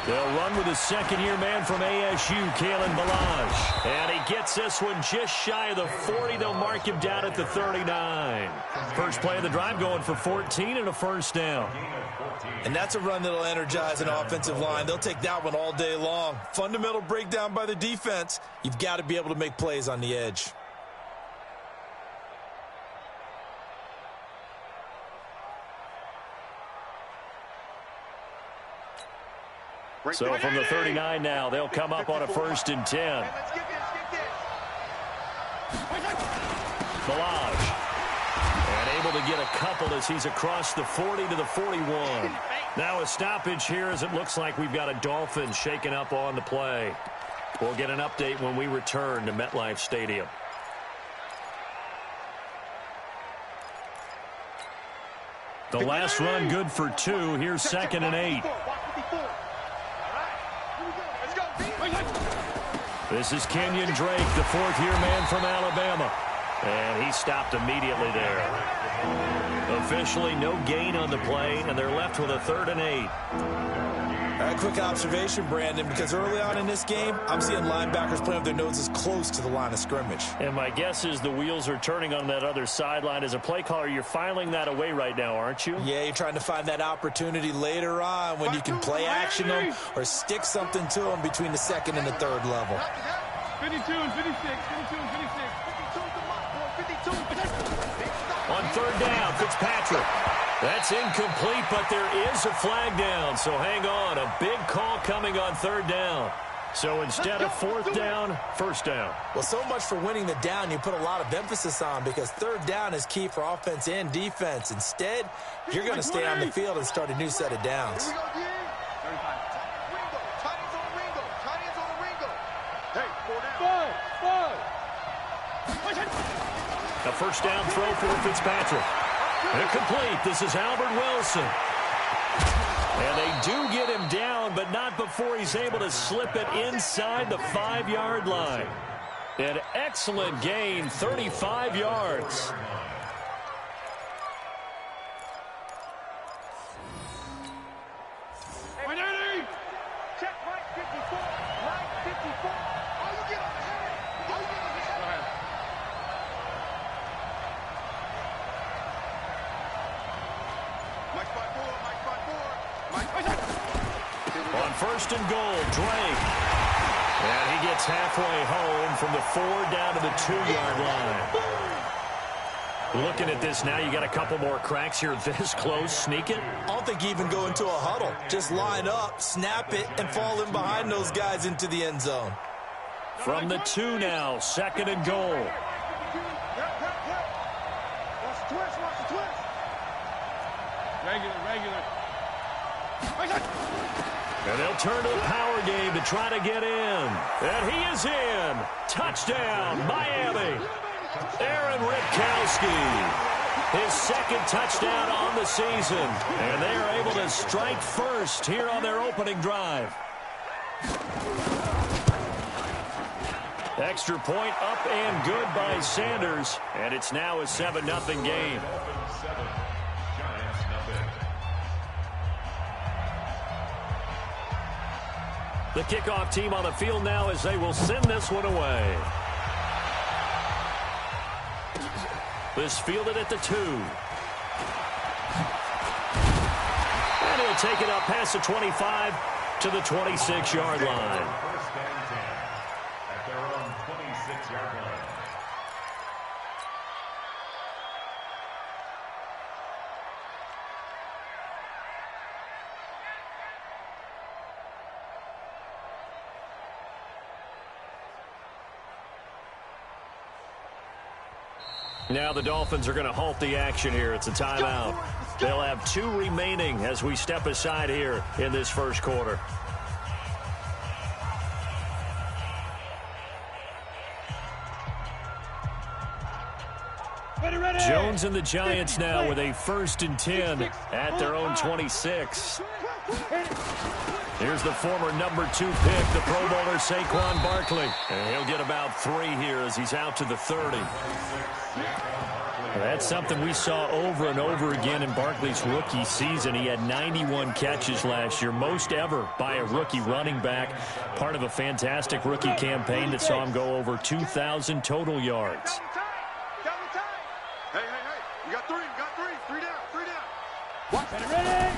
They'll run with his second-year man from ASU, Kalen Balazs. And he gets this one just shy of the 40. They'll mark him down at the 39. First play of the drive going for 14 and a first down. And that's a run that'll energize an offensive line. They'll take that one all day long. Fundamental breakdown by the defense. You've got to be able to make plays on the edge. So from the 39 now, they'll come up on a 1st and 10. Balazs. And able to get a couple as he's across the 40 to the 41. Now a stoppage here as it looks like we've got a Dolphin shaken up on the play. We'll get an update when we return to MetLife Stadium. The last run good for 2. Here's 2nd and 8. This is Kenyon Drake, the 4th-year man from Alabama. And he stopped immediately there. Officially no gain on the play, and they're left with a 3rd and 8. A quick observation, Brandon, because early on in this game, I'm seeing linebackers playing with their noses close to the line of scrimmage. And my guess is the wheels are turning on that other sideline. As a play caller, you're filing that away right now, aren't you? Yeah, you're trying to find that opportunity later on when you can play action them or stick something to them between the 2nd and the 3rd level. 52 and 56, 52 and 56. On 3rd down, Fitzpatrick. That's incomplete, but there is a flag down, so hang on. A big call coming on 3rd down. So instead of 4th down, 1st down. Well, so much for winning the down you put a lot of emphasis on because 3rd down is key for offense and defense. Instead, you're going to stay on the field and start a new set of downs. A 1st down throw for Fitzpatrick. Incomplete. This is Albert Wilson. And they do get him down, but not before he's able to slip it inside the 5-yard line. An excellent gain, 35 yards. Check right 54. Right 54. Oh, you get on the head. Oh, you get on the head. Mike 5-4. On 1st and goal, Drake. And he gets halfway home from the 4 down to the 2-yard line. Looking at this now, you got a couple more cracks here this close. Sneak it. I don't think you even go into a huddle. Just line up, snap it, and fall in behind those guys into the end zone. From the 2 now, 2nd and goal. Watch the twist, watch the twist. Regular. And they'll turn to the power game to try to get in. And he is in. Touchdown, Miami. Aaron Ripkowski. His 2nd touchdown on the season. And they are able to strike first here on their opening drive. Extra point up and good by Sanders. And it's now a 7-0 game. The kickoff team on the field now as they will send this one away. This fielded at the 2. And he'll take it up past the 25 to the 26-yard line. At their own 26-yard line. Now the Dolphins are going to halt the action here. It's a timeout. They'll have 2 remaining as we step aside here in this first quarter. Jones and the Giants now with a 1st and 10 at their own 26. Here's the former number 2 pick, the Pro Bowler Saquon Barkley. And he'll get about 3 here as he's out to the 30. That's something we saw over and over again in Barkley's rookie season. He had 91 catches last year, most ever by a rookie running back. Part of a fantastic rookie campaign that saw him go over 2,000 total yards. Hey, you got three down. Watch it, ready?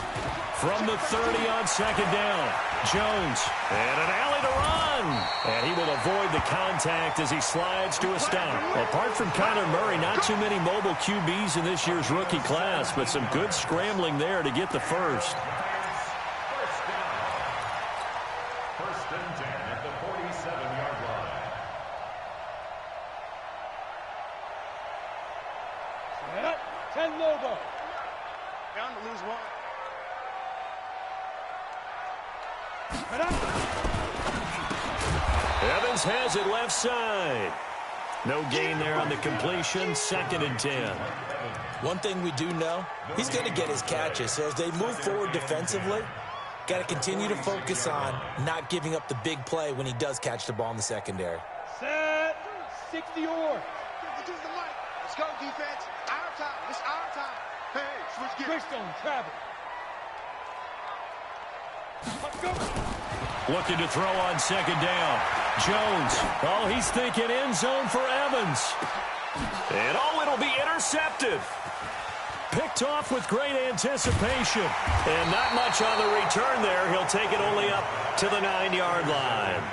From the 30 on second down, Jones, and an alley to run. And he will avoid the contact as he slides to a stop. Apart from Kyler Murray, not too many mobile QBs in this year's rookie class, but some good scrambling there to get the first. First and 10 at the 47-yard line. Set up, 10 logo. Down to lose one. Set up. Evans has it left side. No gain there on the completion. Second and 10. One thing we do know, he's going to get his catches. So as they move forward defensively, got to continue to focus on not giving up the big play when he does catch the ball in the secondary. Set. 60 or. Let's go, defense. Our time. It's our time. Hey, switch gears. Quickstone, travel. Let's go. Looking to throw on second down. Jones. Oh, he's thinking end zone for Evans. And it'll be intercepted. Picked off with great anticipation. And not much on the return there. He'll take it only up to the 9-yard line.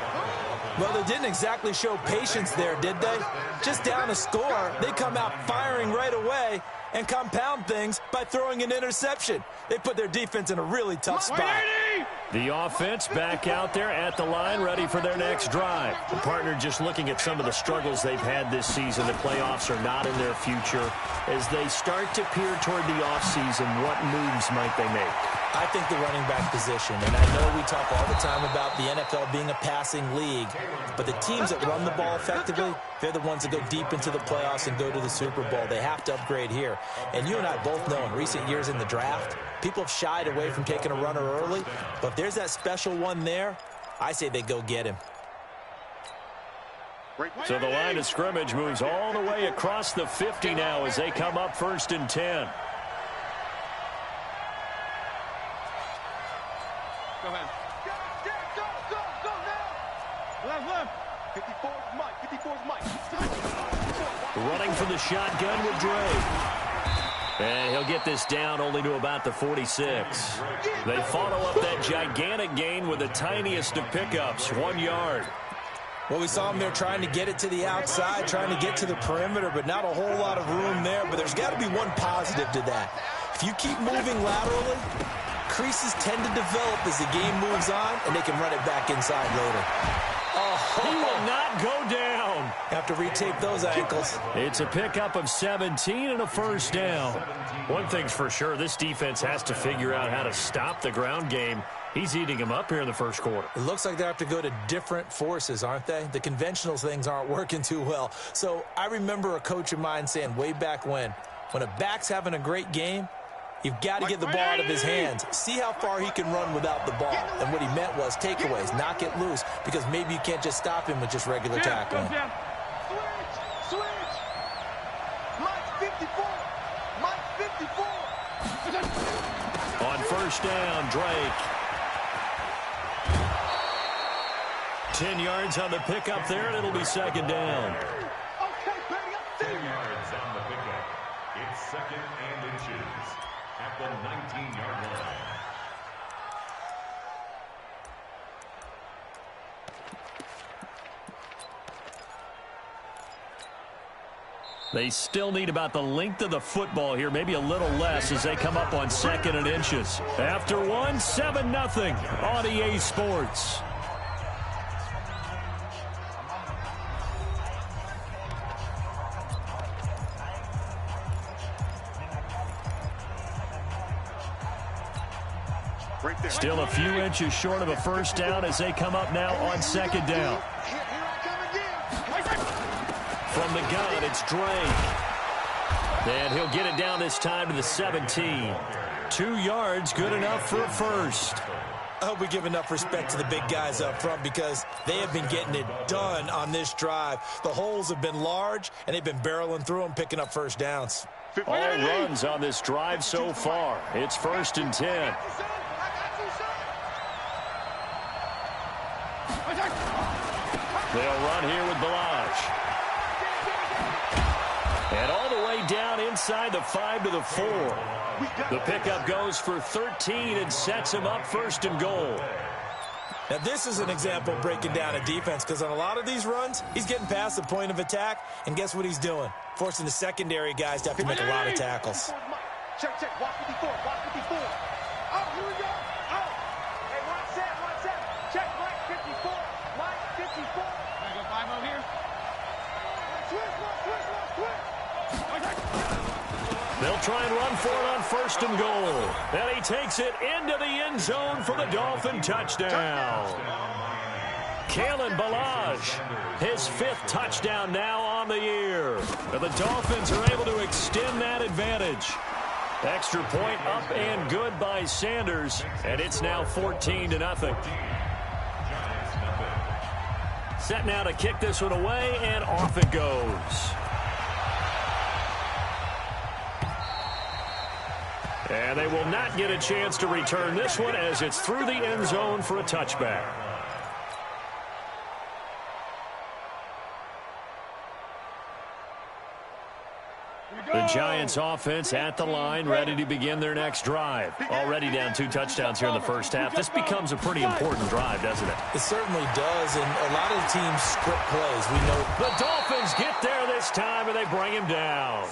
Well, they didn't exactly show patience there, did they? Just down a score, they come out firing right away and compound things by throwing an interception. They put their defense in a really tough spot. The offense back out there at the line, ready for their next drive. The partner just looking at some of the struggles they've had this season. The playoffs are not in their future. As they start to peer toward the offseason, what moves might they make? I think the running back position, and I know we talk all the time about the NFL being a passing league, but the teams that run the ball effectively, they're the ones that go deep into the playoffs and go to the Super Bowl. They have to upgrade here. And you and I both know in recent years in the draft, people have shied away from taking a runner early, but if there's that special one there, I say they go get him. So the line of scrimmage moves all the way across the 50 now as they come up first and 10. Go ahead. Go now. Left. 54's Mike. Running for the shotgun with Drake. And he'll get this down only to about the 46. They follow up that gigantic gain with the tiniest of pickups, 1 yard. Well, we saw him there trying to get it to the outside, trying to get to the perimeter, but not a whole lot of room there. But there's got to be one positive to that. If you keep moving laterally, creases tend to develop as the game moves on, and they can run it back inside later. Oh, he will not go down. Have to retape those ankles. It's a pickup of 17 and a first down. One thing's for sure, this defense has to figure out how to stop the ground game. He's eating him up here in the first quarter. It looks like they have to go to different forces, aren't they? The conventional things aren't working too well. So I remember a coach of mine saying way back when a back's having a great game, you've got to get the ball out of his hands. See how far he can run without the ball. And what he meant was takeaways, knock it loose, because maybe you can't just stop him with just regular tackling. Switch. Mike 54. On first down, Drake. 10 yards on the pickup there, and it'll be second down. Okay, baby, 10 yards on the pickup. It's second and inches at the 19-yard line. They still need about the length of the football here, maybe a little less as they come up on second and inches. After one, 7-0 on EA Sports. Still a few inches short of a first down as they come up now on second down. From the gun, it's Drake. And he'll get it down this time to the 17. 2 yards, good enough for a first. I hope we give enough respect to the big guys up front because they have been getting it done on this drive. The holes have been large, and they've been barreling through them, picking up first downs. All runs on this drive so far. It's 1st and 10. They'll run here with Balaj. And all the way down inside the 5 to the 4. The pickup goes for 13 and sets him up 1st and goal. Now, this is an example of breaking down a defense because on a lot of these runs, he's getting past the point of attack, and guess what he's doing? Forcing the secondary guys to have to make a lot of tackles. Check, check. Watch 54. Watch 54. Oh, here we go. Oh. Hey, one set. Check, Mike 54. Mike 54. Can I go 5-0 here? Switch. They'll try and run for it on 1st and goal. And he takes it into the end zone for the Dolphin touchdown. Kalen Balaj, his 5th touchdown now on the year. And the Dolphins are able to extend that advantage. Extra point up and good by Sanders. And it's now 14-0. Set now to kick this one away, and off it goes. And they will not get a chance to return this one as it's through the end zone for a touchback. The Giants offense at the line, ready to begin their next drive. Already down 2 touchdowns here in the first half. This becomes a pretty important drive, doesn't it? It certainly does, and a lot of the teams script plays. We know the Dolphins get there this time, and they bring him down.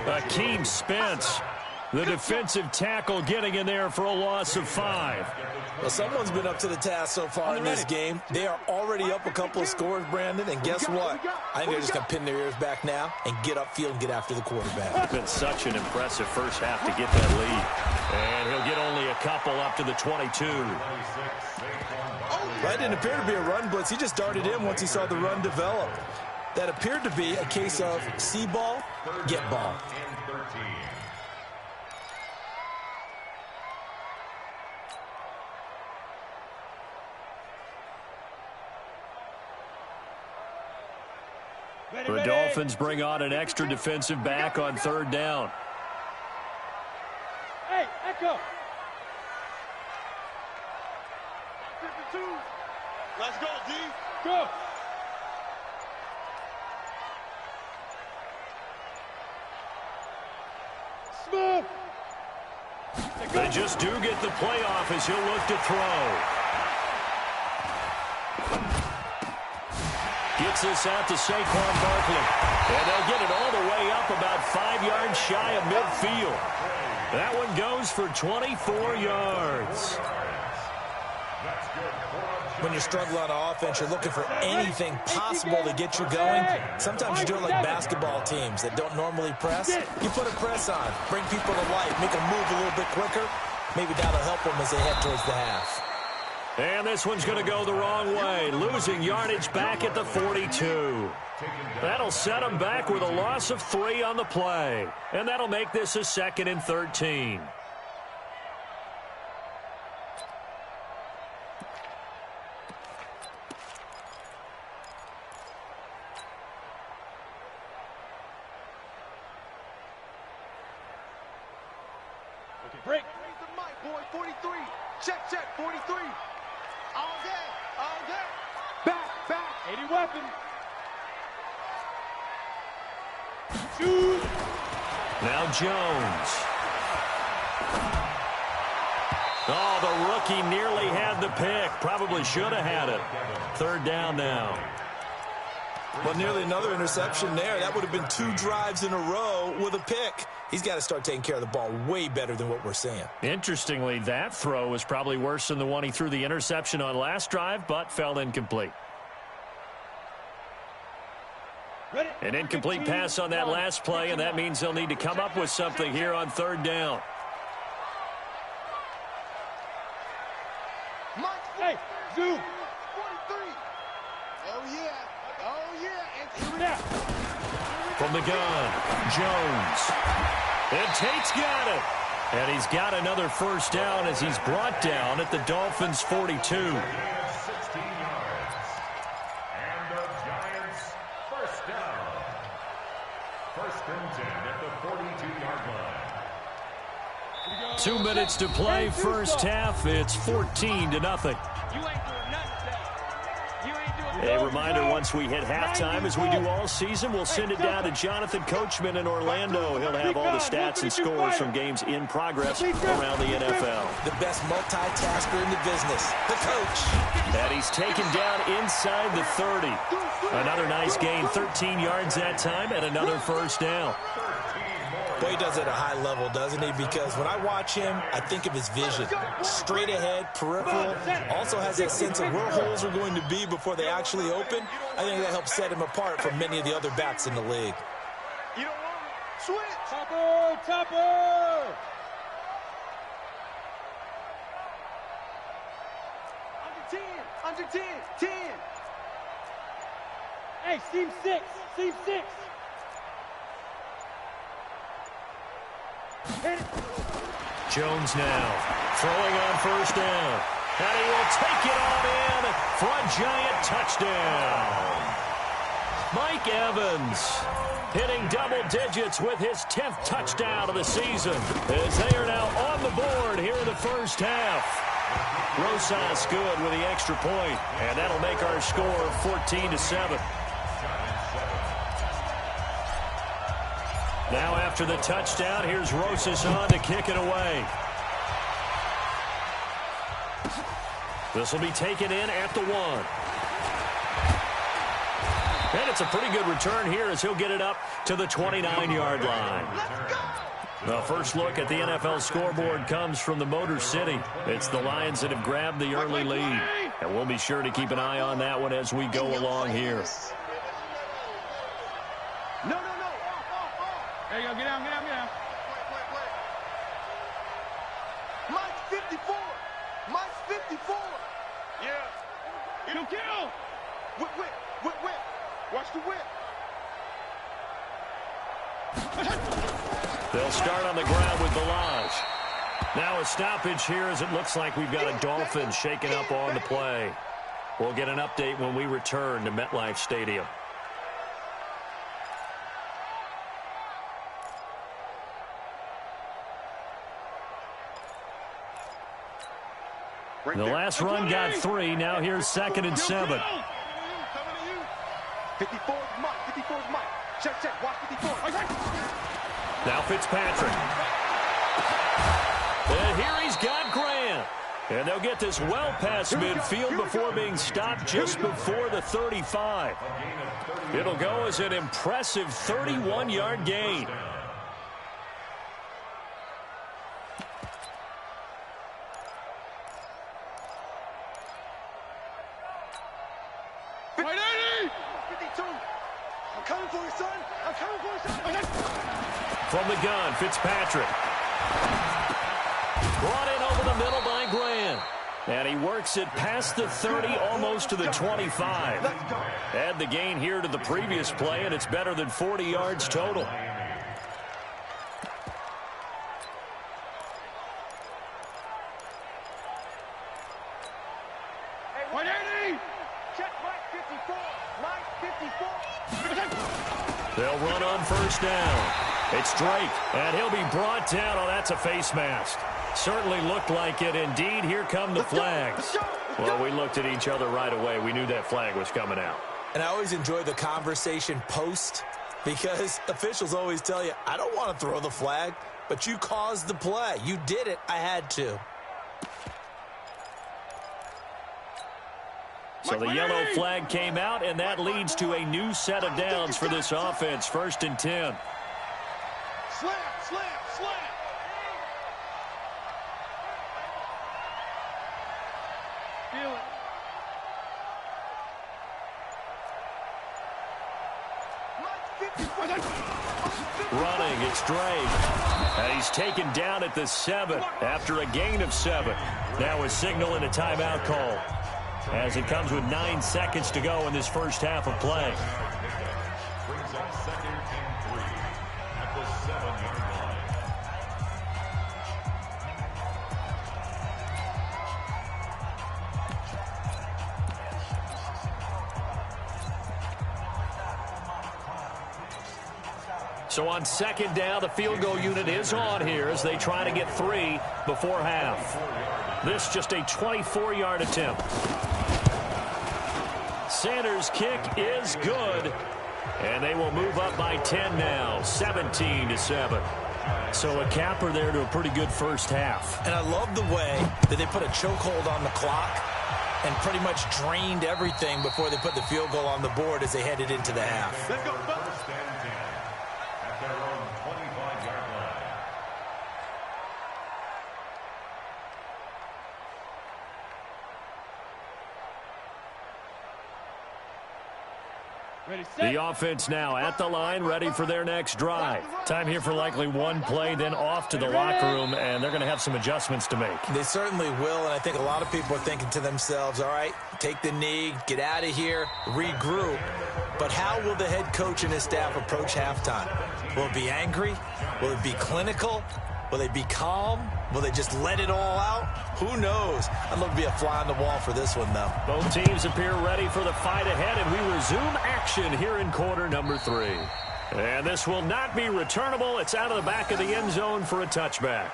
Akeem Spence, the defensive tackle, getting in there for a loss of 5. Well, someone's been up to the task so far in this game. They are already up a couple of scores, Brandon, and guess what? I think they're just going to pin their ears back now and get upfield and get after the quarterback. It's been such an impressive first half to get that lead. And he'll get only a couple up to the 22. That didn't appear to be a run blitz. He just darted in once he saw the run develop. That appeared to be a case of see ball, get ball. The Dolphins bring on an extra defensive back on 3rd down. Hey, Echo. 52. Let's go, D. Go. Smooth. They just do get the playoff as he'll look to throw. Gets this out to Saquon Barkley. And they'll get it all the way up about 5 yards shy of midfield. That one goes for 24 yards. When you struggle on offense, you're looking for anything possible to get you going. Sometimes you do it like basketball teams that don't normally press. You put a press on, bring people to life, make them move a little bit quicker. Maybe that'll help them as they head towards the half. And this one's going to go the wrong way, losing yardage back at the 42. That'll set them back with a loss of 3 on the play. And that'll make this a 2nd and 13. Okay, break. Raise the mic, boy. 43. Check, 43. All day. Back. 80 weapon. Shoot. Now Jones. Oh, the rookie nearly had the pick. Probably should have had it. 3rd down now. Well, nearly another interception there. That would have been 2 drives in a row with a pick. He's got to start taking care of the ball way better than what we're seeing. Interestingly, that throw was probably worse than the one he threw the interception on last drive, but fell incomplete. Ready? An incomplete pass on that last play, and that means they'll need to come up with something here on 3rd down. Hey, zoom. 43. Oh, yeah. And here we Now. From the gun, Jones. And Tate's got it. And he's got another first down as he's brought down at the Dolphins' 42. 16 yards. And the Giants first down. First and 10 at the 42-yard line. 2 minutes to play, first half. It's 14-0. You ain't doing nothing, Dad. You ain't doing nothing. A reminder, once we hit halftime, as we do all season, we'll send it down to Jonathan Coachman in Orlando. He'll have all the stats and scores from games in progress around the NFL. The best multitasker in the business, the coach. And he's taken down inside the 30. Another nice gain, 13 yards that time, and another first down. Boy, he does it at a high level, doesn't he? Because when I watch him, I think of his vision. Straight ahead, peripheral. Also has that sense of where holes are going to be before they actually open. I think that helps set him apart from many of the other backs in the league. You don't want it. Switch. Topper, topper. Under 10. 10. Hey, seam 6. Seam 6. Hit it. Jones now throwing on first down. And he will take it on in for a giant touchdown. Mike Evans hitting double digits with his 10th touchdown of the season as they are now on the board here in the first half. Rosas good with the extra point, and that'll make our score 14-7. Now after the touchdown, here's Rosas on to kick it away. This will be taken in at the 1. And it's a pretty good return here as he'll get it up to the 29-yard line. The first look at the NFL scoreboard comes from the Motor City. It's the Lions that have grabbed the early lead. And we'll be sure to keep an eye on that one as we go along here. No. There you go. Get down. Play. Mike's 54. Mike's 54. Yeah. It'll kill. Whip. Watch the whip. They'll start on the ground with Balaj. Now a stoppage here as it looks like we've got a Dolphin shaken up on the play. We'll get an update when we return to MetLife Stadium. The last run got 3. Now here's 2nd and 7. 54's Mike. Check. Watch 54. Now Fitzpatrick. And here he's got Grant. And they'll get this well past midfield before being stopped just before the 35. It'll go as an impressive 31-yard gain. From the gun, Fitzpatrick. Brought in over the middle by Grant. And he works it past the 30, almost to the 25. Add the gain here to the previous play, and it's better than 40 yards total. Check Mike 54. Mike 54. They'll run on first down. It's Drake, and he'll be brought down. Oh, that's a face mask. Certainly looked like it. Indeed, here come the flags. Well, we looked at each other right away. We knew that flag was coming out. And I always enjoy the conversation post because officials always tell you, I don't want to throw the flag, but you caused the play. You did it. I had to. So the yellow flag came out, and that leads to a new set of downs for this offense. 1st and 10. Slam. Feel it. Running, it's Drake. And he's taken down at the 7 after a gain of 7. Now a signal and a timeout call as it comes with 9 seconds to go in this first half of play. Brings up 2nd and 3 at the 7-yard line. So on second down, the field goal unit is on here as they try to get 3 before half. This just a 24-yard attempt. Sanders' kick is good. And they will move up by 10 now, 17-7. So a capper there to a pretty good first half. And I love the way that they put a chokehold on the clock and pretty much drained everything before they put the field goal on the board as they headed into the half. Let's go, first and 10 at their own 25-yard line. Ready, set. The offense now at the line, ready for their next drive. Time here for likely one play, then off to the locker room, and they're going to have some adjustments to make. They certainly will, and I think a lot of people are thinking to themselves, all right, take the knee, get out of here, regroup. But how will the head coach and his staff approach halftime? Will it be angry? Will it be clinical? Will they be calm? Will they just let it all out? Who knows? I'd love to be a fly on the wall for this one, though. Both teams appear ready for the fight ahead, and we resume action here in quarter number 3. And this will not be returnable. It's out of the back of the end zone for a touchback.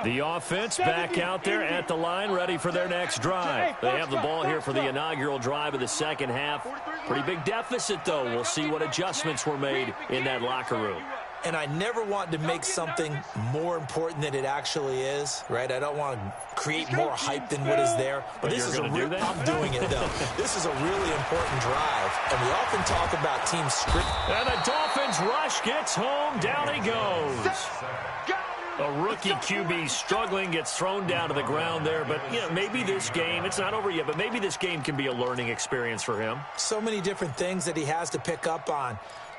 The offense back out there at the line, ready for their next drive. They have the ball here for the inaugural drive of the second half. Pretty big deficit, though. We'll see what adjustments were made in that locker room. And I never want to make something more important than it actually is, right? I don't want to create more hype than what is there. But this is I'm doing it, though. This is a really important drive. And we often talk about team script. And the Dolphins rush gets home. Down he goes. A rookie QB struggling, gets thrown down to the ground there. But, you know, maybe this game, it's not over yet, but maybe this game can be a learning experience for him. So many different things that he has to pick up on.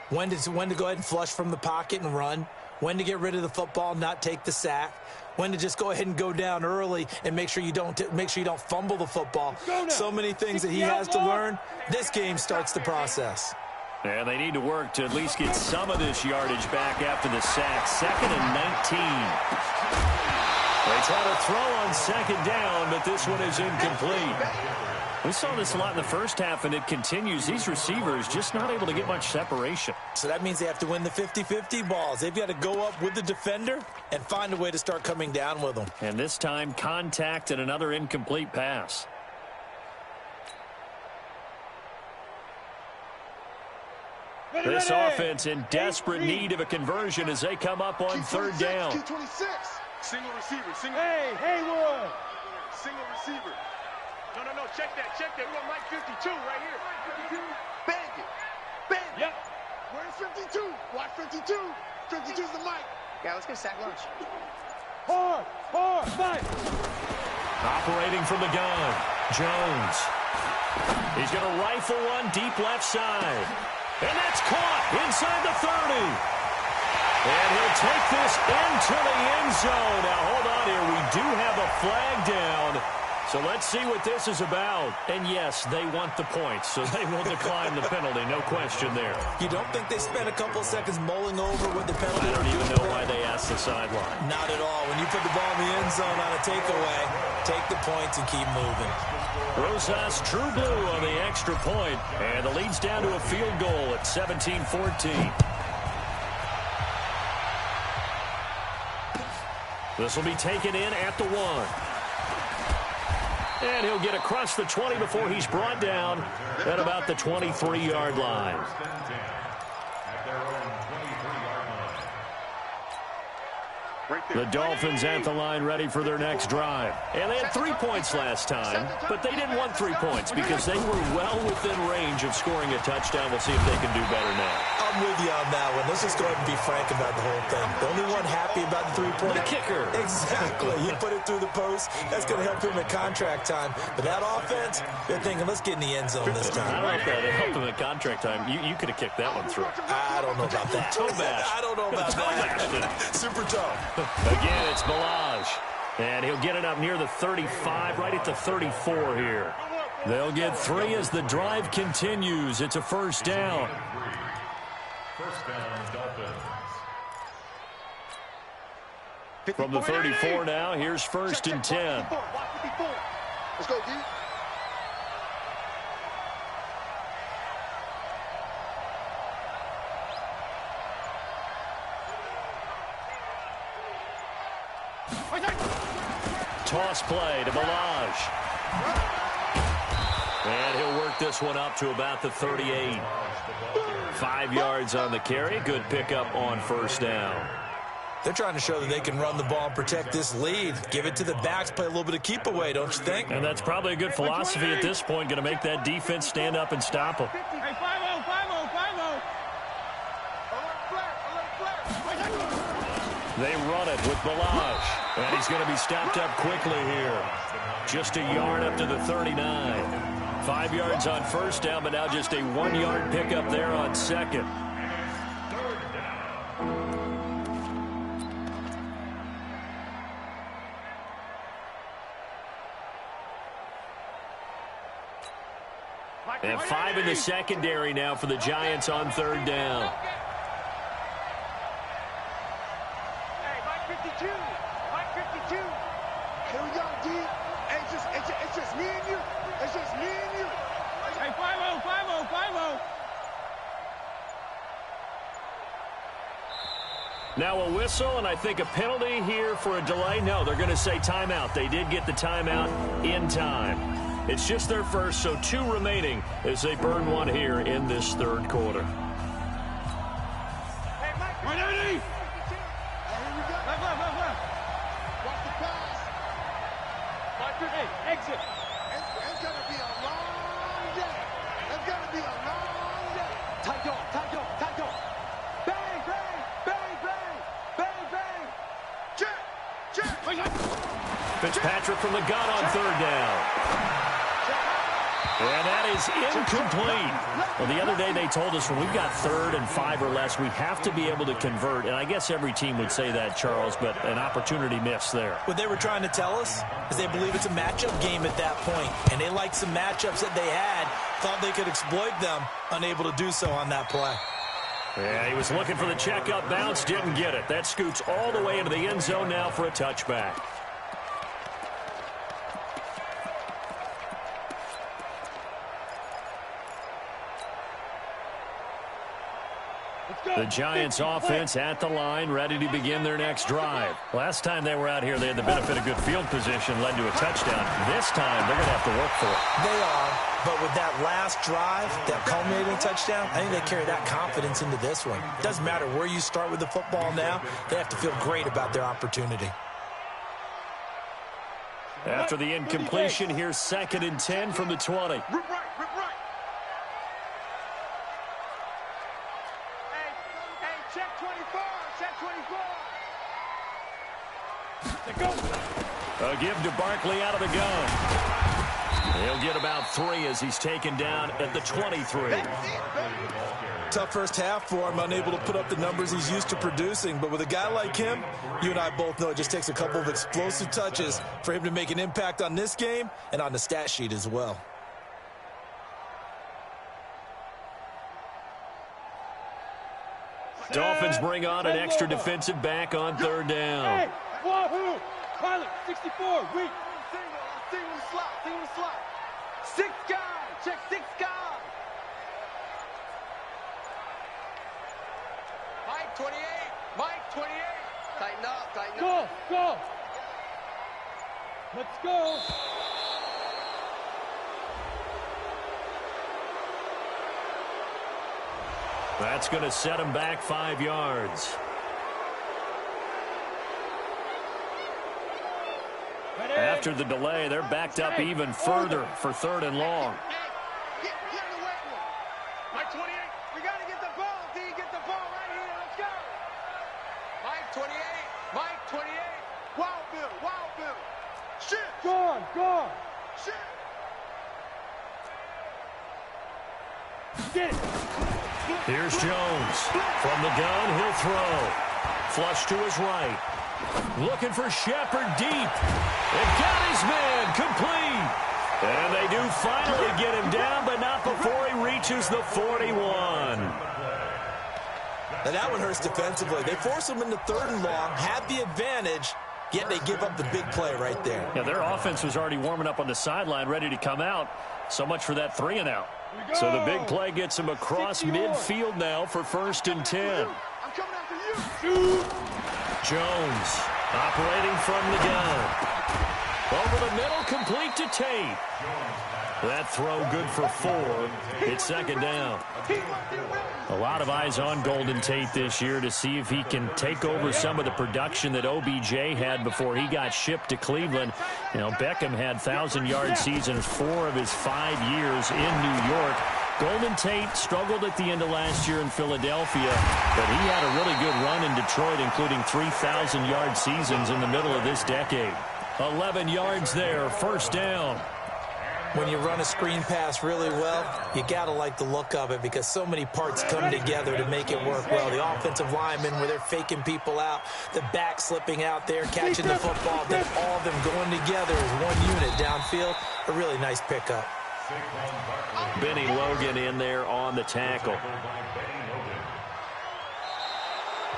When to go ahead and flush from the pocket and run. When to get rid of the football, not take the sack. When to just go ahead and go down early and make sure you don't fumble the football. So many things that he has to learn. This game starts the process. And they need to work to at least get some of this yardage back after the sack. 2nd and 19. They try to throw on second down, but this one is incomplete. We saw this a lot in the first half, and it continues. These receivers just not able to get much separation. So that means they have to win the 50-50 balls. They've got to go up with the defender and find a way to start coming down with them. And this time, contact and another incomplete pass. This offense in desperate need of a conversion as they come up on third down. Single receiver. Hey, Haywood. Single receiver. No, check that. We want Mike 52 right here. 52. Bang it. Yep. Where's 52? Watch 52. 52's the mic. Yeah, let's get sack lunch. Hard, fight. Operating from the gun, Jones. He's going to rifle one deep left side. And that's caught inside the 30. And he'll take this into the end zone. Now, hold on here. We do have a flag down. So let's see what this is about. And, yes, they want the points, so they will decline the penalty. No question there. You don't think they spent a couple seconds mulling over what the penalty? I don't even know why they asked the sideline. Not at all. When you put the ball in the end zone on a takeaway, take the points and keep moving. Rosas true blue on the extra point, and the lead's down to a field goal at 17-14. This will be taken in at the 1. And he'll get across the 20 before he's brought down at about the 23-yard line. The Dolphins at the line ready for their next drive. And they had 3 points last time, but they didn't want 3 points because they were well within range of scoring a touchdown. We'll see if they can do better now. I'm with you on that one. Let's just go ahead and be frank about the whole thing. The only one happy about the 3-point. The kicker. Exactly. You put it through the post. That's going to help him at contract time. But that offense, they're thinking, let's get in the end zone this time. I don't know if that helped him at contract time. You could have kicked that one through. I don't know about that. Toe bash. I don't know about that. Super toe. Again, it's Balaj. And he'll get it up near the 35, right at the 34 here. They'll get 3 as the drive continues. It's a first down. First down, Dolphins. From the 34 now, here's first and 10. Let's go, D. Toss play to Balaj. And he'll work this one up to about the 38. 5 yards on the carry. Good pickup on first down. They're trying to show that they can run the ball and protect this lead. Give it to the backs, play a little bit of keep away, don't you think? And that's probably a good philosophy at this point. Going to make that defense stand up and stop them. Hey, 5-0, 5-0, 5-0. They run it with Balaj. And he's going to be stopped up quickly here. Just a yard up to the 39. 5 yards on first down, but now just a 1-yard pickup there on second. And 5 in the secondary now for the Giants on third down. Hey, Mike 52. Mike 52. Here we go, D. Hey, it's just me and you. It's just me and you. Hey, 5-0, 5-0, 5-0. Now a whistle, and I think a penalty here for a delay. No, they're going to say timeout. They did get the timeout in time. It's just their first, so 2 remaining as they burn one here in this third quarter. Hey, Mike. 180. Hey, here we go. Left. Watch the pass. Mike, hey, exit. It's going to be a long day. It's going to be a long day. Tight dog. Bang, bang, bang, bang, bang, bang. Check. Fitzpatrick from the gun on third down. And that is incomplete. Well, the other day they told us when we've got 3rd and 5 or less, we have to be able to convert. And I guess every team would say that, Charles, but an opportunity missed there. What they were trying to tell us is they believe it's a matchup game at that point, and they liked some matchups that they had, thought they could exploit them, unable to do so on that play. Yeah, he was looking for the checkup bounce, didn't get it. That scoots all the way into the end zone now for a touchback. The Giants offense at the line, ready to begin their next drive. Last time they were out here, they had the benefit of good field position, led to a touchdown. This time, they're going to have to work for it. They are, but with that last drive, that culminating touchdown, I think they carry that confidence into this one. Doesn't matter where you start with the football now, they have to feel great about their opportunity. After the incompletion, here's 2nd and 10 from the 20. Rip right. Hey, check 24. A give to Barkley out of the gun. He'll get about 3 as he's taken down at the 23. Tough first half for him, unable to put up the numbers he's used to producing. But with a guy like him, you and I both know it just takes a couple of explosive touches for him to make an impact on this game and on the stat sheet as well. Dolphins bring on an extra defensive back on third down. Hey, Wahoo! Pilot, 64, weak. Single slot. 6 guys. Check 6 guys. Mike 28. Tighten up. Go. Let's go. That's going to set him back 5 yards. After the delay, they're backed up even further for 3rd and long. Get the wet one. Mike 28. We got to get the ball, D. Get the ball right here. Let's go. Mike 28. Mike 28. Wild Bill. Shit. Gone. Shit. Get it. Here's Jones. From the gun, he'll throw. Flush to his right. Looking for Shepard deep. It got his man complete. And they do finally get him down, but not before he reaches the 41. Now that one hurts defensively. They force him into 3rd and long, have the advantage, yet they give up the big play right there. Yeah, their offense was already warming up on the sideline, ready to come out. So much for that 3 and out. So the big play gets him across 61. midfield now for 1st and 10. I'm coming after you. Jones operating from the gun. Over the middle, complete to Tate. That throw good for 4. It's 2nd down. A lot of eyes on Golden Tate this year to see if he can take over some of the production that OBJ had before he got shipped to Cleveland. You know, Beckham had 1,000-yard seasons 4 of his 5 years in New York. Golden Tate struggled at the end of last year in Philadelphia, but he had a really good run in Detroit, including 3,000-yard seasons in the middle of this decade. 11 yards there, 1st down. When you run a screen pass really well, you got to like the look of it because so many parts come together to make it work well. The offensive linemen, where they're faking people out, the back slipping out there, catching the football, then all of them going together as one unit downfield. A really nice pickup. Benny Logan in there on the tackle.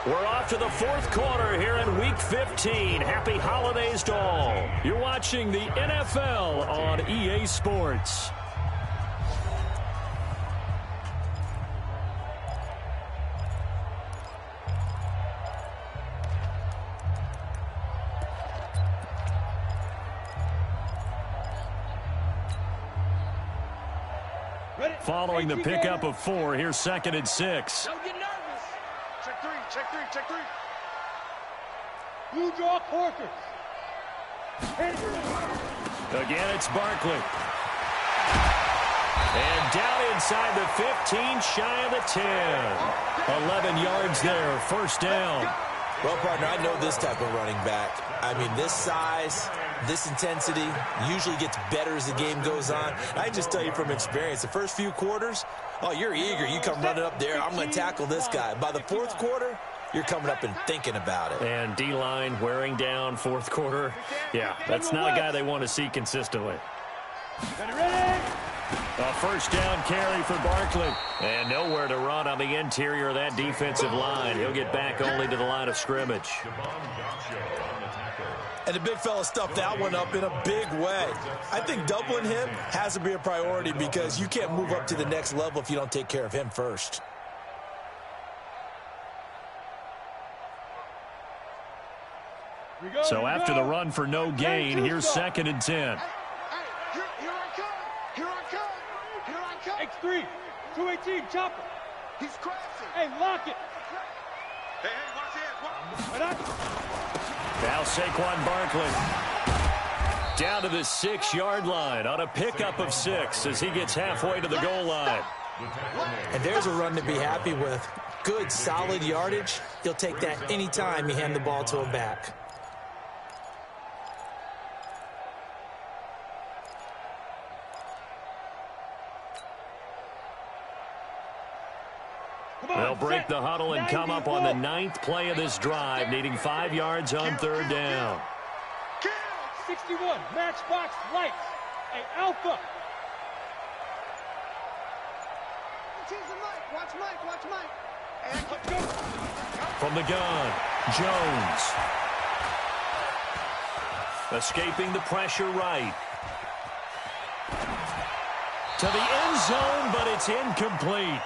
We're off to the 4th quarter here in Week 15. Happy holidays to all. You're watching the NFL on EA Sports. Following the pickup of 4, here's 2nd and 6. Don't get nervous. Check three. Blue draw quarters. Again, it's Barkley. And down inside the 15, shy of the 10. 11 yards there, 1st down. Well, partner, I know this type of running back. I mean, this size, this intensity usually gets better as the game goes on. I just tell you from experience, the first few quarters, oh, you're eager. You come running up there, I'm going to tackle this guy. By the 4th quarter, you're coming up and thinking about it. And D-line wearing down 4th quarter. Yeah, that's not a guy they want to see consistently. Ready? A 1st down carry for Barkley. And nowhere to run on the interior of that defensive line. He'll get back only to the line of scrimmage. And the big fella stuffed that one up in a big way. I think doubling him has to be a priority because you can't move up to the next level if you don't take care of him first. So after the run for no gain, here's 2nd and 10. Here I come. X3, 218, chopper. He's crashing. Hey, lock it. Hey, watch it. Now Saquon Barkley down to the 6-yard line on a pickup of 6 as he gets halfway to the goal line. And there's a run to be happy with. Good, solid yardage. He'll take that anytime you hand the ball to him back. They'll break the huddle and come up on the 9th play of this drive, needing 5 yards on 3rd down. 61, matchbox lights. Hey, Alpha. Watch Mike. From the gun, Jones. Escaping the pressure right. To the end zone, but it's incomplete.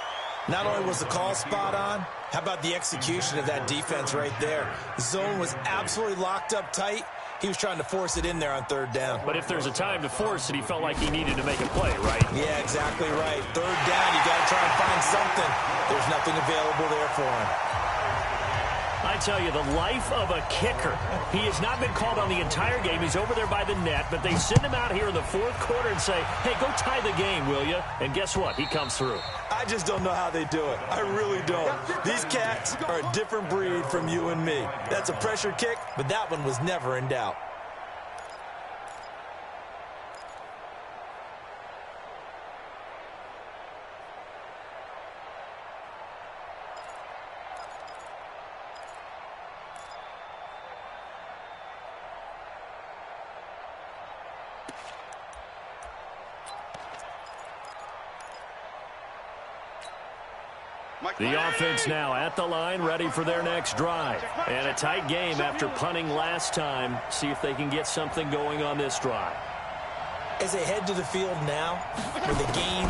Not only was the call spot on, how about the execution of that defense right there? The zone was absolutely locked up tight. He was trying to force it in there on 3rd down. But if there's a time to force it, he felt like he needed to make a play, right? Yeah, exactly right. 3rd down, you got to try and find something. There's nothing available there for him. I tell you, the life of a kicker. He has not been called on the entire game. He's over there by the net, but they send him out here in the fourth quarter and say, hey, go tie the game, will you? And guess what? He comes through. I just don't know how they do it. I really don't. These cats are a different breed from you and me. That's a pressure kick, but that one was never in doubt. The offense now at the line, ready for their next drive. And a tight game after punting last time. See if they can get something going on this drive. As they head to the field now, with the game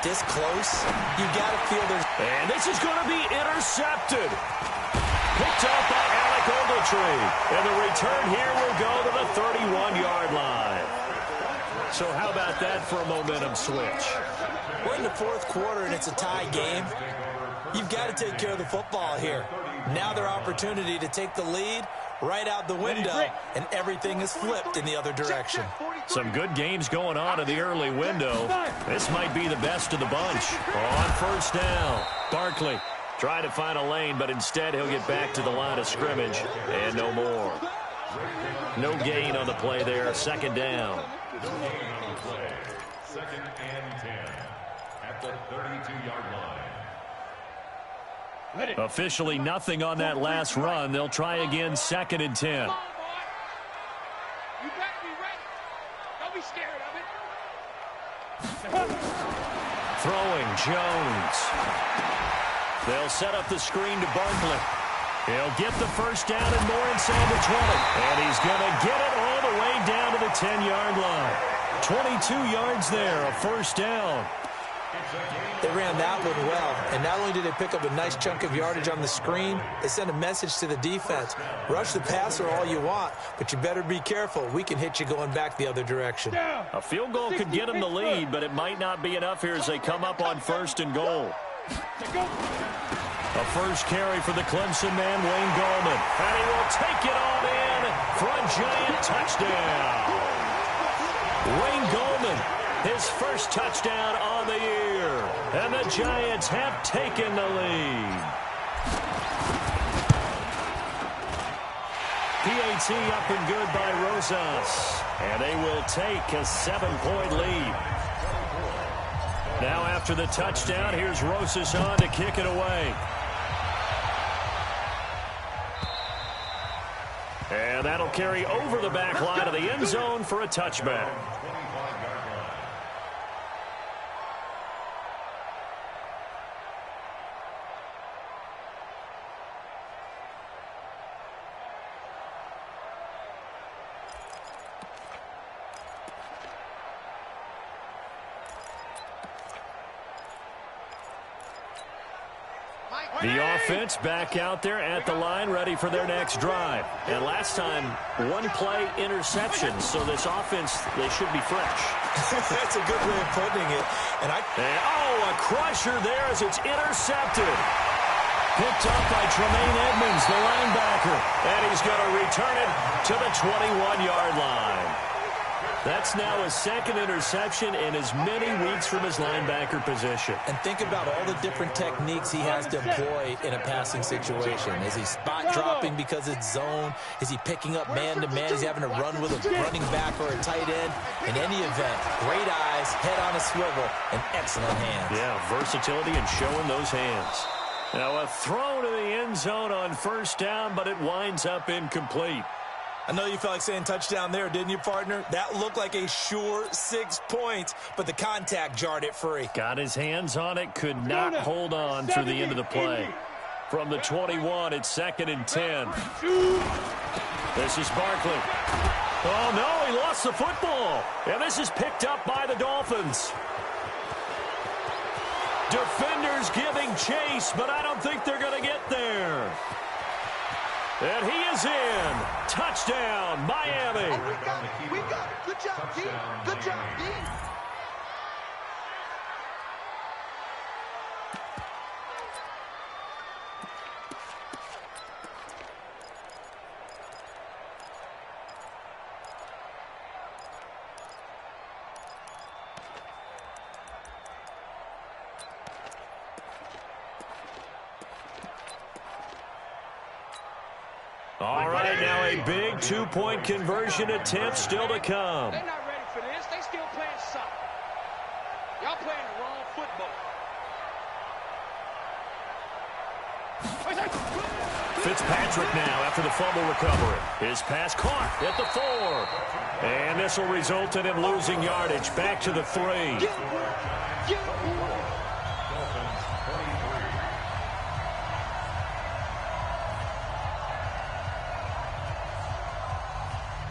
this close, you got to feel there's... And this is going to be intercepted. Picked up by Alec Ogletree. And the return here will go to the 31-yard line. So how about that for a momentum switch? We're in the fourth quarter, and it's a tie game. You've got to take care of the football here. Now their opportunity to take the lead right out the window, and everything is flipped in the other direction. Some good games going on in the early window. This might be the best of the bunch. On first down, Barkley trying to find a lane, but instead he'll get back to the line of scrimmage, and no more. No gain on the play there, second down. Second and 10 at the 32-yard line. Officially nothing on that last run. They'll try again, second and 10. You better be ready. Don't be scared of it. Throwing, Jones. They'll set up the screen to Barkley. He'll get the first down and more inside the 20. And he's going to get it all the way down to the 10-yard line. 22 yards there, a first down. They ran that one well, and not only did they pick up a nice chunk of yardage on the screen, they sent a message to the defense. Rush the passer all you want, but you better be careful. We can hit you going back the other direction. A field goal could get them the lead, but it might not be enough here as they come up on first and goal. A first carry for the Clemson man, Wayne Gallman. And he will take it on in for a giant touchdown. Wayne Gallman, his first touchdown on the year. And the Giants have taken the lead. PAT up and good by Rosas. And they will take a 7-point lead. Now after the touchdown, here's Rosas on to kick it away. And that'll carry over the back line of the end zone for a touchback. The offense back out there at the line, ready for their next drive. And last time, one-play interception. So this offense, they should be fresh. That's a good way of putting it. And a crusher there as it's intercepted. Picked up by Tremaine Edmonds, the linebacker. And he's going to return it to the 21-yard line. That's now his second interception in as many weeks from his linebacker position. And think about all the different techniques he has to employ in a passing situation. Is he spot dropping because it's zone? Is he picking up man-to-man? Is he having to run with a running back or a tight end? In any event, great eyes, head on a swivel, and excellent hands. Yeah, versatility and showing those hands. Now a throw to the end zone on first down, but it winds up incomplete. I know you felt like saying touchdown there, didn't you, partner? That looked like a sure 6 points, but the contact jarred it free. Got his hands on it, could not hold on through the end of the play. From the 21, it's second and 10. This is Barkley. Oh, no, he lost the football. And this is picked up by the Dolphins. Defenders giving chase, but I don't think they're going to get there. And he is in. Touchdown, Miami. Oh, we got it. Good job, D. Good job, D. All right, now a big two-point conversion attempt still to come. They're not ready for this. They still playing soccer. Y'all playing the wrong football. Fitzpatrick now after the fumble recovery. His pass caught at the 4. And this will result in him losing yardage back to the 3.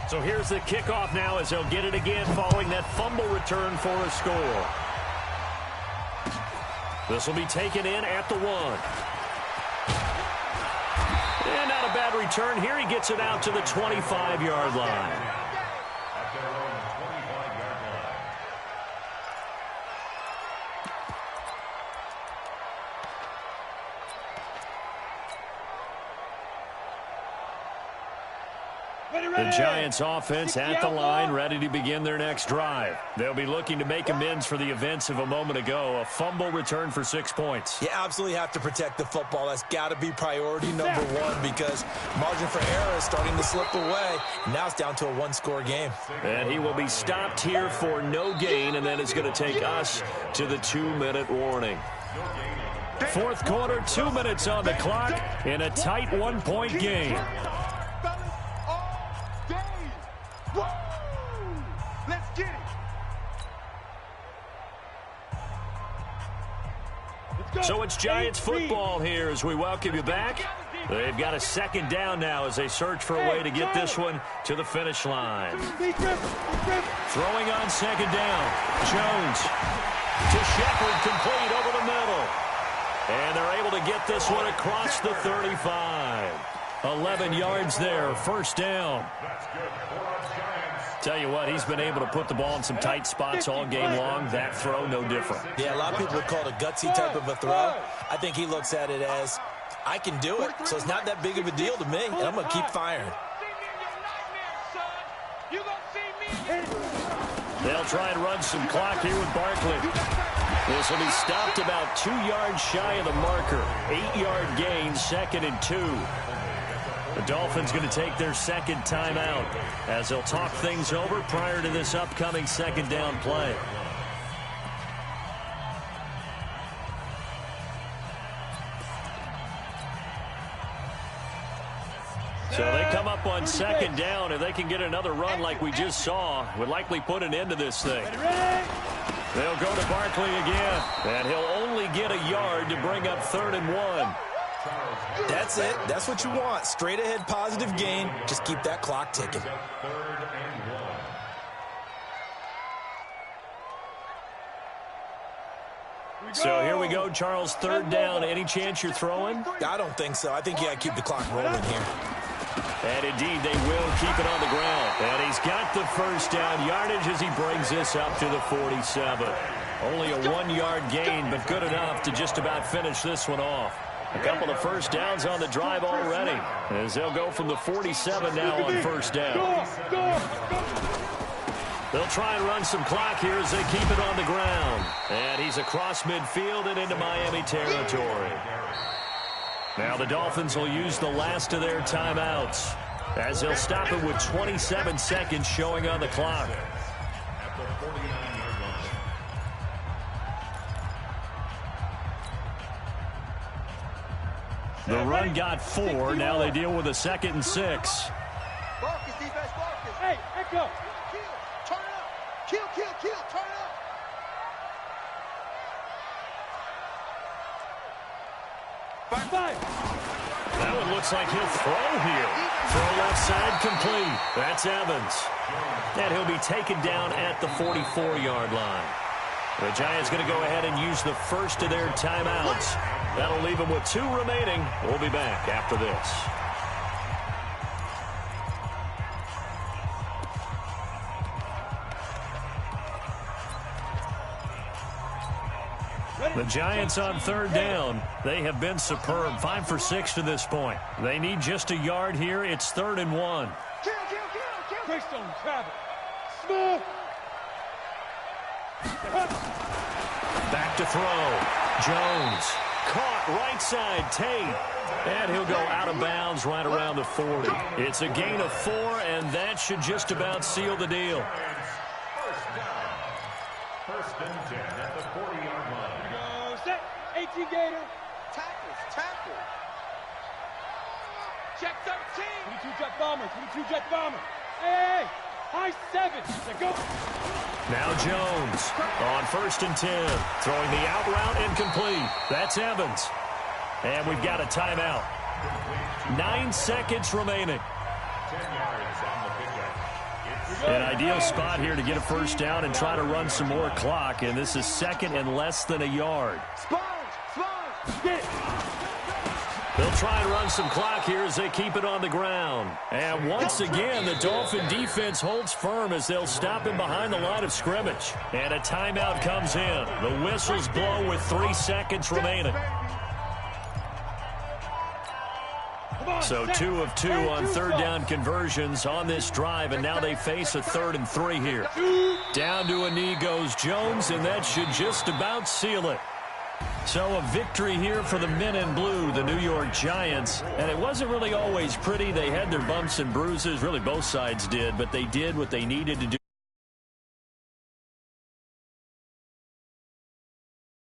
So here's the kickoff now as they'll get it again following that fumble return for a score. This will be taken in at the 1. And not a bad return. Here he gets it out to the 25-yard line. The Giants offense at the line, ready to begin their next drive. They'll be looking to make amends for the events of a moment ago. A fumble return for 6 points. You absolutely have to protect the football. That's got to be priority number one because margin for error is starting to slip away. Now it's down to a one-score game. And he will be stopped here for no gain, and then it's going to take us to the 2-minute warning. Fourth quarter, 2 minutes on the clock in a tight 1-point game. Let's get it. So it's Giants football here as we welcome you back. They've got a second down now as they search for a way to get this one to the finish line. Throwing on second down. Jones to Shepard, complete over the middle. And they're able to get this one across the 35. 11 yards there, first down. Tell you what, he's been able to put the ball in some tight spots all game long. That throw, no different. Yeah, a lot of people would call it a gutsy type of a throw. I think he looks at it as, I can do it, so it's not that big of a deal to me, and I'm going to keep firing. They'll try and run some clock here with Barkley. This will be stopped about 2 yards shy of the marker. 8-yard gain, 2nd and 2. The Dolphins going to take their second timeout as they'll talk things over prior to this upcoming second down play. So they come up on second down. If they can get another run like we just saw, would likely put an end to this thing. They'll go to Barkley again, and he'll only get a yard to bring up 3rd and 1. That's it. That's what you want. Straight ahead positive gain. Just keep that clock ticking. So here we go, Charles, 3rd down. Any chance you're throwing? I don't think so. I think you got to keep the clock rolling here. And indeed, they will keep it on the ground. And he's got the first down yardage as he brings this up to the 47. Only a 1-yard gain, but good enough to just about finish this one off. A couple of first downs on the drive already, as they'll go from the 47 now on first down. They'll try and run some clock here as they keep it on the ground. And he's across midfield and into Miami territory. Now the Dolphins will use the last of their timeouts as they'll stop it with 27 seconds showing on the clock. The run got 4. Now they deal with a 2nd and 6. Marcus, defense, Marcus. Hey, echo. Kill, turn it up. Kill, turn it up. Five. That one looks like he'll throw here. Throw left side complete. That's Evans. And he'll be taken down at the 44-yard line. The Giants going to go ahead and use the first of their timeouts. That'll leave them with 2 remaining. We'll be back after this. The Giants on 3rd down. They have been superb. 5 for 6 to this point. They need just a yard here. It's 3rd and 1. Kill. Greystone, Travis. Smooth. Back to throw. Jones Caught right side, Tate. And he'll go out of bounds right around the 40. It's a gain of 4, and that should just about seal the deal. First down. First and 10 at the 40-yard line. Here goes set. 18 Gator. Tackle. Check 13. 22 jet bomber. 22 jet bomber. Hey. High 7. Let's go. Now Jones on first and 10. Throwing the out route incomplete. That's Evans. And we've got a timeout. 9 seconds remaining. 10 yards on the pickup. An ideal spot here to get a first down and try to run some more clock. And this is second and less than a yard. Sponge. Get it. They'll try and run some clock here as they keep it on the ground. And once again, the Dolphin defense holds firm as they'll stop him behind the line of scrimmage. And a timeout comes in. The whistles blow with 3 seconds remaining. So 2 of 2 on third down conversions on this drive, and now they face a 3rd and 3 here. Down to a knee goes Jones, and that should just about seal it. So a victory here for the men in blue, the New York Giants. And it wasn't really always pretty. They had their bumps and bruises. Really, both sides did. But they did what they needed to do.